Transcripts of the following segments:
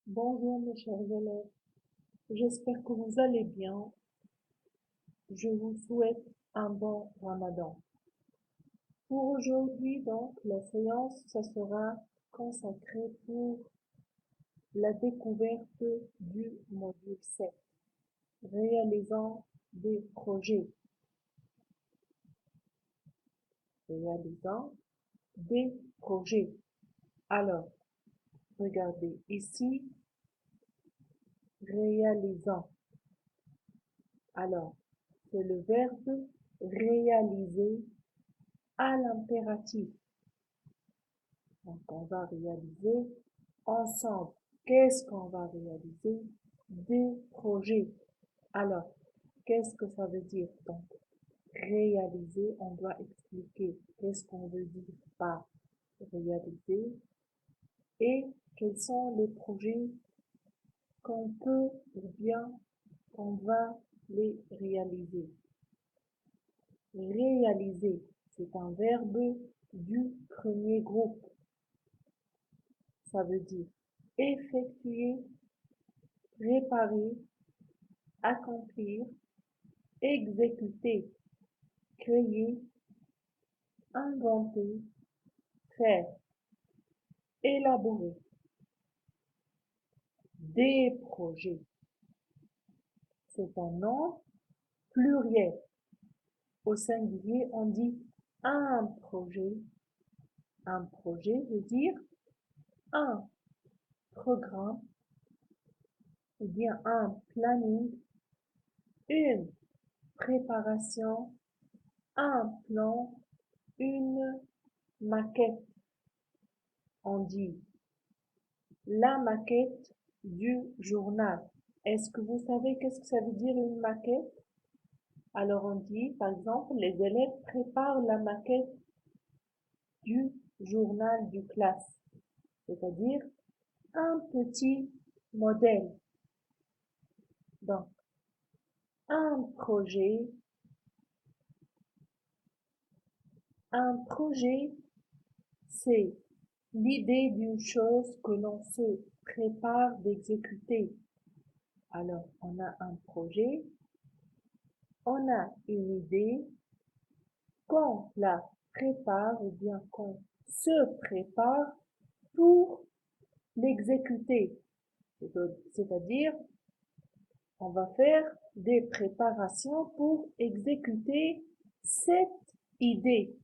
Bonjour mes chers élèves, j'espère que vous allez bien. Je vous souhaite un bon Ramadan. Pour aujourd'hui, donc, la séance, ça sera consacrée pour la découverte du module 7, réalisant des projets. Réalisant des projets. Alors, regardez ici, réalisant. Alors, c'est le verbe réaliser à l'impératif. Donc, on va réaliser ensemble. Qu'est-ce qu'on va réaliser? Des projets. Alors, qu'est-ce que ça veut dire? Donc, réaliser, on doit expliquer qu'est-ce qu'on veut dire par réaliser et quels sont les projets qu'on peut ou bien qu'on va les réaliser. Réaliser, c'est un verbe du premier groupe. Ça veut dire effectuer, réparer, accomplir, exécuter, créer, inventer, faire, élaborer. Des projets, c'est un nom pluriel. Au singulier, on dit un projet. Un projet veut dire un programme ou bien un planning, une préparation, un plan, une maquette. On dit la maquette du journal. Est-ce que vous savez qu'est-ce que ça veut dire une maquette? Alors on dit, par exemple, les élèves préparent la maquette du journal du classe, c'est-à-dire un petit modèle. Donc, un projet, c'est l'idée d'une chose que l'on se prépare d'exécuter. Alors, on a un projet, on a une idée, qu'on la prépare ou bien qu'on se prépare pour l'exécuter. C'est-à-dire, on va faire des préparations pour exécuter cette idée.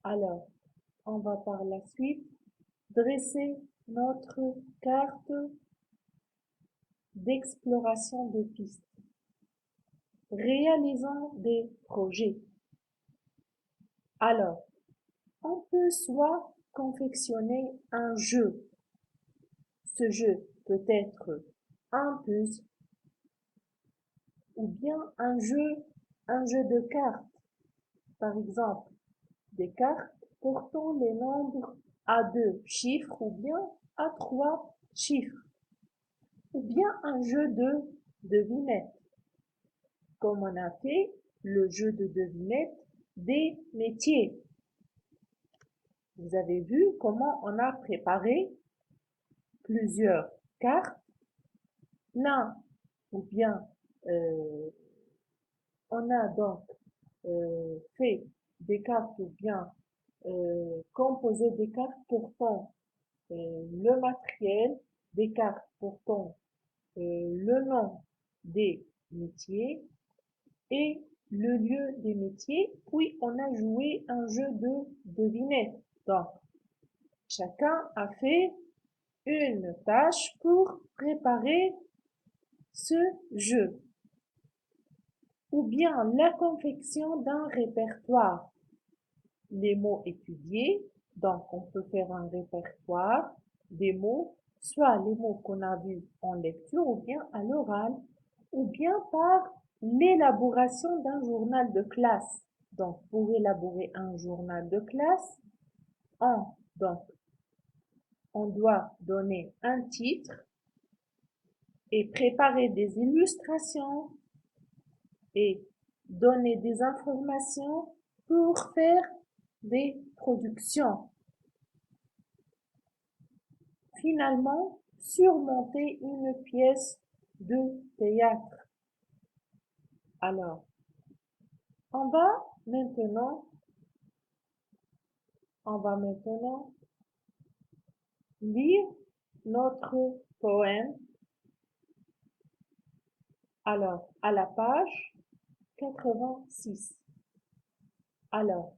Alors, on va par la suite dresser notre carte d'exploration de pistes. Réalisons des projets. Alors, on peut soit confectionner un jeu. Ce jeu peut être un puzzle ou bien un jeu de cartes. Par exemple, des cartes portant les nombres à 2 chiffres ou bien à 3 chiffres. Ou bien un jeu de devinettes, comme on a fait le jeu de devinettes des métiers. Vous avez vu comment on a préparé plusieurs cartes. L'un ou bien on a donc fait des cartes ou bien composé des cartes portant le matériel, des cartes portant le nom des métiers et le lieu des métiers, puis on a joué un jeu de devinettes. Donc, chacun a fait une tâche pour préparer ce jeu. Ou bien la confection d'un répertoire. Les mots étudiés, donc on peut faire un répertoire des mots, soit les mots qu'on a vus en lecture ou bien à l'oral, ou bien par l'élaboration d'un journal de classe. Donc pour élaborer un journal de classe, donc, on doit donner un titre et préparer des illustrations et donner des informations pour faire des productions. finalement surmonter une pièce de théâtre. Alors, on va maintenant, lire notre poème. Alors, à la page 86. Alors,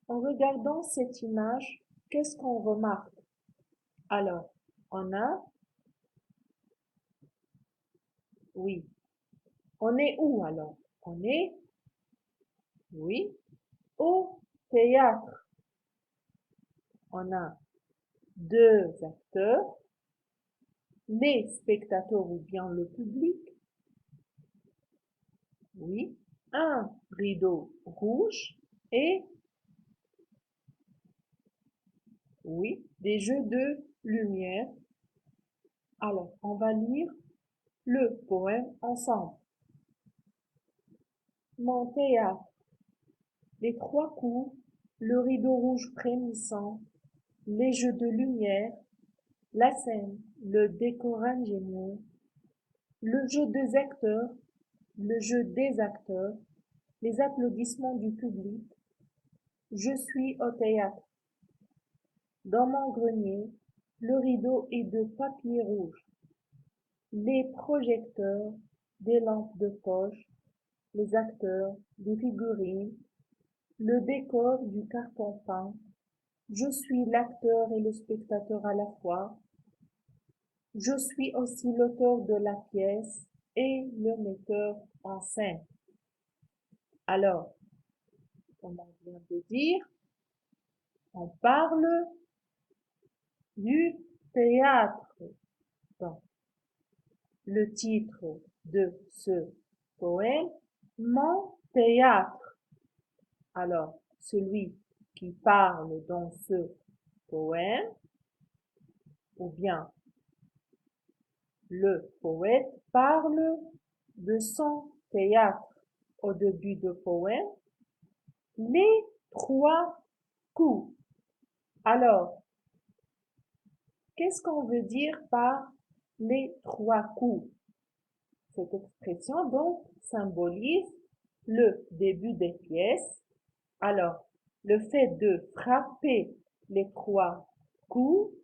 en regardant cette image, qu'est-ce qu'on remarque? Alors, on a, oui, on est où alors? On est, oui, au théâtre. On a deux acteurs, les spectateurs ou bien le public, oui, un rideau rouge et, oui, des jeux de lumière. Alors, on va lire le poème ensemble. Mon théâtre, les trois coups, le rideau rouge frémissant, les jeux de lumière, la scène, le décor ingénieux, le jeu des acteurs, le jeu des acteurs, les applaudissements du public. Je suis au théâtre. Dans mon grenier, le rideau est de papier rouge. Les projecteurs, des lampes de poche, les acteurs, des figurines, le décor du carton peint. Je suis l'acteur et le spectateur à la fois. Je suis aussi l'auteur de la pièce et le metteur en scène. Alors, comme on vient de dire, on parle du théâtre. Donc, le titre de ce poème, Mon théâtre. Alors, celui qui parle dans ce poème, ou bien le poète parle de son théâtre. Au début du poème, les trois coups. Alors, qu'est-ce qu'on veut dire par les trois coups? Cette expression donc symbolise le début des pièces. Alors, le fait de frapper les trois coups,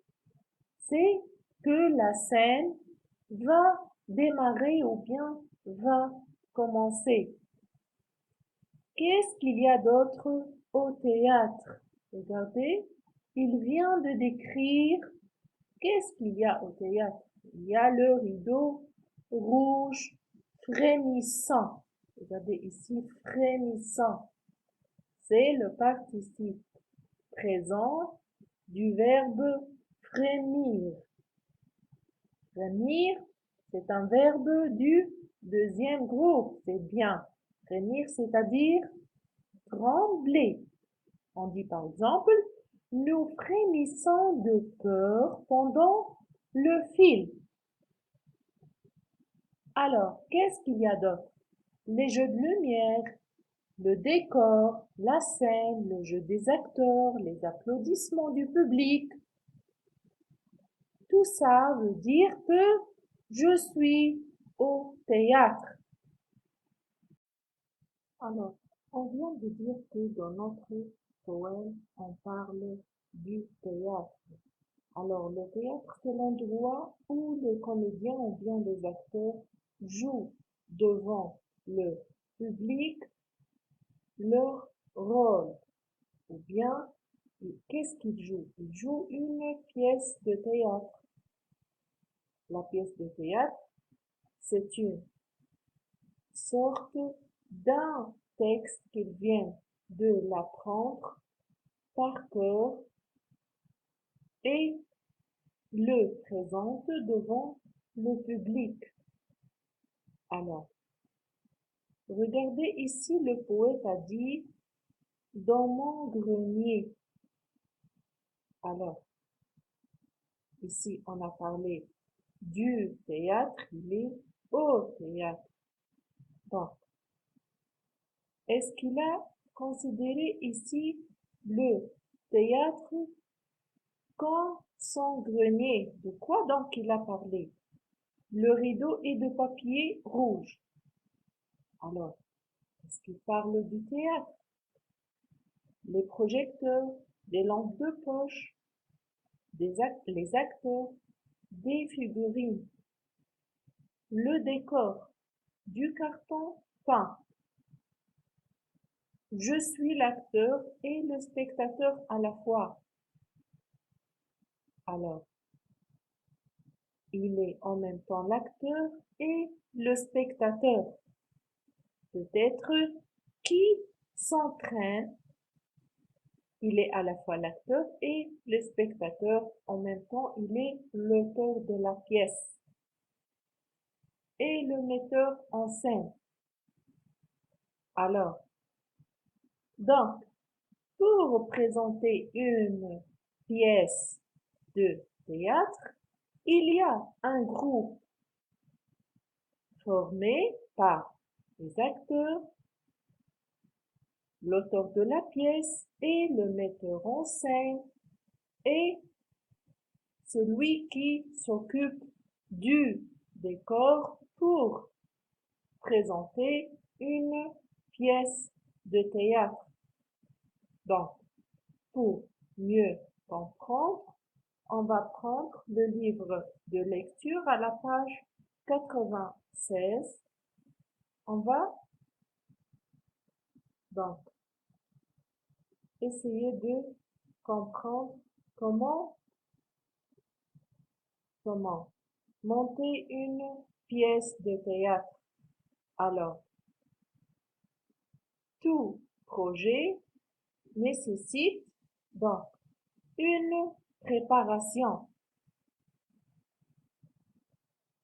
c'est que la scène va démarrer ou bien va commencer. Qu'est-ce qu'il y a d'autre au théâtre? Regardez, il vient de décrire qu'est-ce qu'il y a au théâtre. Il y a le rideau rouge frémissant. Regardez ici, frémissant. C'est le participe présent du verbe frémir. Frémir, c'est un verbe du deuxième groupe. C'est bien. Frémir, c'est-à-dire trembler. On dit par exemple, nous frémissons de peur pendant le film. Alors, qu'est-ce qu'il y a d'autre? Les jeux de lumière, le décor, la scène, le jeu des acteurs, les applaudissements du public. Tout ça veut dire que je suis au théâtre. Alors, on vient de dire que dans notre poème, on parle du théâtre. Alors, le théâtre, c'est l'endroit où les comédiens ou bien les acteurs jouent devant le public leur rôle. Ou bien, qu'est-ce qu'ils jouent? Ils jouent une pièce de théâtre. La pièce de théâtre, c'est une sorte d'un texte qu'ils viennent de l'apprendre par cœur et le présente devant le public. Alors, regardez ici, le poète a dit « dans mon grenier ». Alors, ici, on a parlé du théâtre, il est au théâtre. Donc, est-ce qu'il a considéré ici le théâtre comme son grenier. De quoi donc il a parlé? Le rideau est de papier rouge. Alors, est-ce qu'il parle du théâtre? Les projecteurs, des lampes de poche, les acteurs, des figurines, le décor, du carton peint. Je suis l'acteur et le spectateur à la fois. Alors, il est en même temps l'acteur et le spectateur. Peut-être qui s'entraîne, il est à la fois l'acteur et le spectateur. En même temps, il est l'auteur de la pièce et le metteur en scène. Alors, donc, pour présenter une pièce de théâtre, il y a un groupe formé par les acteurs, l'auteur de la pièce et le metteur en scène et celui qui s'occupe du décor pour présenter une pièce de théâtre. Donc, pour mieux comprendre, on va prendre le livre de lecture à la page 96. On va donc essayer de comprendre comment monter une pièce de théâtre. Alors, tout projet nécessite donc une préparation.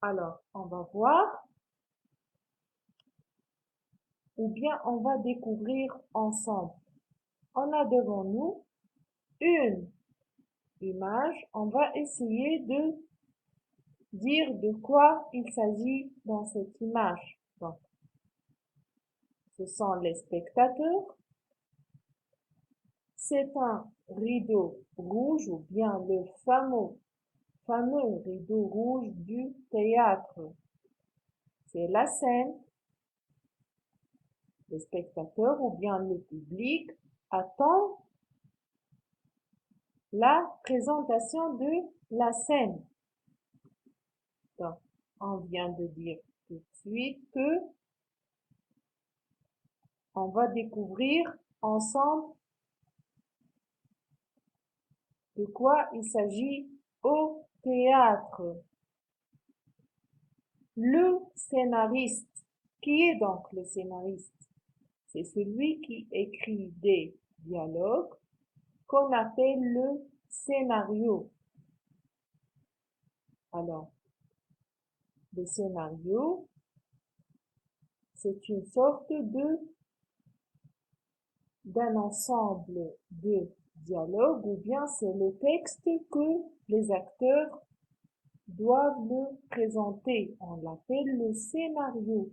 Alors, on va voir ou bien on va découvrir ensemble. On a devant nous une image. On va essayer de dire de quoi il s'agit dans cette image. Donc, ce sont les spectateurs. C'est un rideau rouge ou bien le fameux rideau rouge du théâtre. C'est la scène. Les spectateurs ou bien le public attend la présentation de la scène. Donc, on vient de dire tout de suite que on va découvrir ensemble de quoi il s'agit au théâtre. Le scénariste. Qui est donc le scénariste? C'est celui qui écrit des dialogues qu'on appelle le scénario. Alors, le scénario, c'est une sorte d'un ensemble de dialogues ou bien c'est le texte que les acteurs doivent le présenter. On l'appelle le scénario.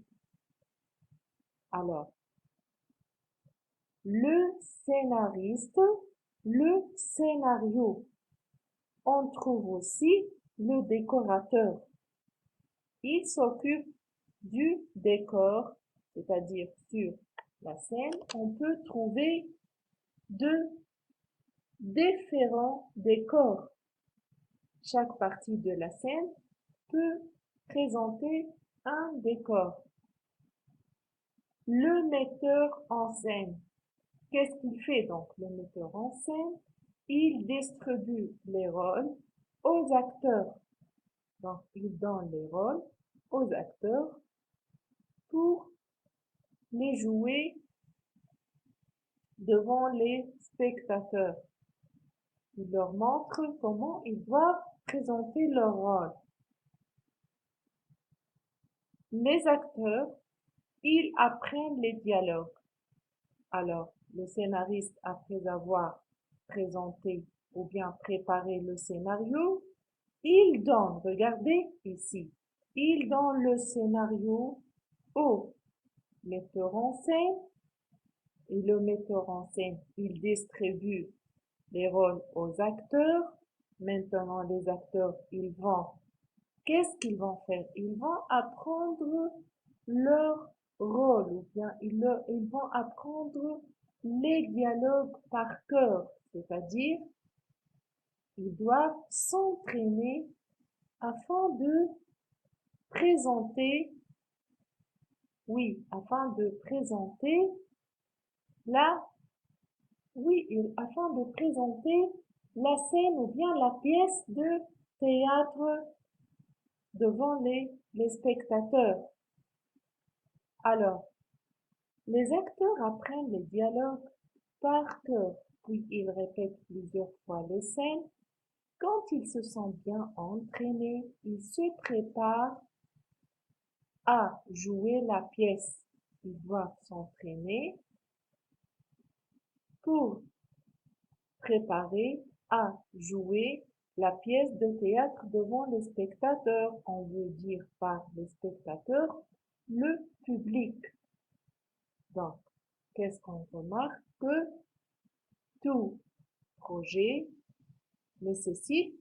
Alors, le scénariste, le scénario. On trouve aussi le décorateur. Il s'occupe du décor, c'est-à-dire sur la scène, on peut trouver de différents décors. Chaque partie de la scène peut présenter un décor. Le metteur en scène. Qu'est-ce qu'il fait donc, le metteur en scène? Il distribue les rôles aux acteurs. Donc, il donne les rôles aux acteurs pour les jouer devant les spectateurs. Il leur montre comment ils doivent présenter leur rôle. Les acteurs, ils apprennent les dialogues. Alors, le scénariste, après avoir présenté ou bien préparé le scénario, il donne, regardez ici, il donne le scénario au metteur en scène et le metteur en scène, il distribue les rôles aux acteurs maintenant les acteurs, qu'est-ce qu'ils vont faire? Ils vont apprendre leur rôle ou bien ils vont apprendre les dialogues par cœur, c'est-à-dire ils doivent s'entraîner afin de présenter, oui, afin de présenter la, oui, afin de présenter la scène ou bien la pièce de théâtre devant les spectateurs. Alors, les acteurs apprennent les dialogues par cœur, puis ils répètent plusieurs fois les scènes. Quand ils se sentent bien entraînés, ils se préparent à jouer la pièce. Ils doivent s'entraîner pour préparer à jouer la pièce de théâtre devant les spectateurs. On veut dire par les spectateurs le public. Donc, qu'est-ce qu'on remarque? Que tout projet nécessite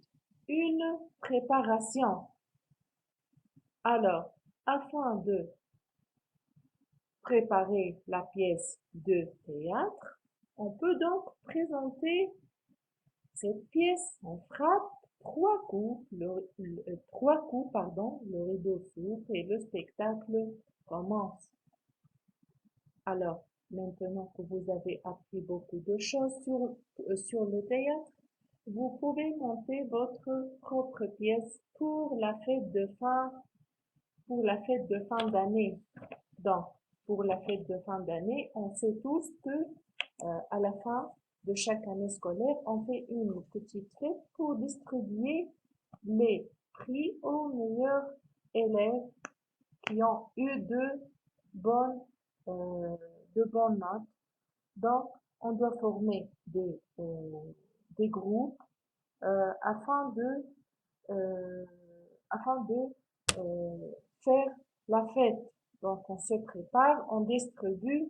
une préparation. Alors, afin de préparer la pièce de théâtre, on peut donc présenter cette pièce. On frappe trois coups, le rideau s'ouvre et le spectacle commence. Alors, maintenant que vous avez appris beaucoup de choses sur le théâtre, vous pouvez monter votre propre pièce pour la fête de fin d'année. Donc, pour la fête de fin d'année, on sait tous que à la fin de chaque année scolaire, on fait une petite fête pour distribuer les prix aux meilleurs élèves qui ont eu bonnes, euh, de bonnes notes. Donc, on doit former des groupes euh, afin de, euh, afin de faire la fête. Donc, on se prépare, on distribue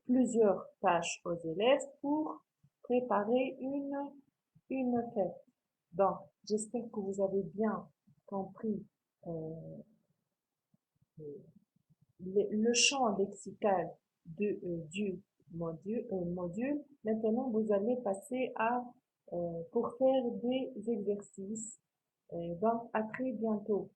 plusieurs tâches aux élèves pour préparer une fête. Donc, j'espère que vous avez bien compris euh, le champ lexical du module. Maintenant, vous allez passer pour faire des exercices. Donc, à très bientôt.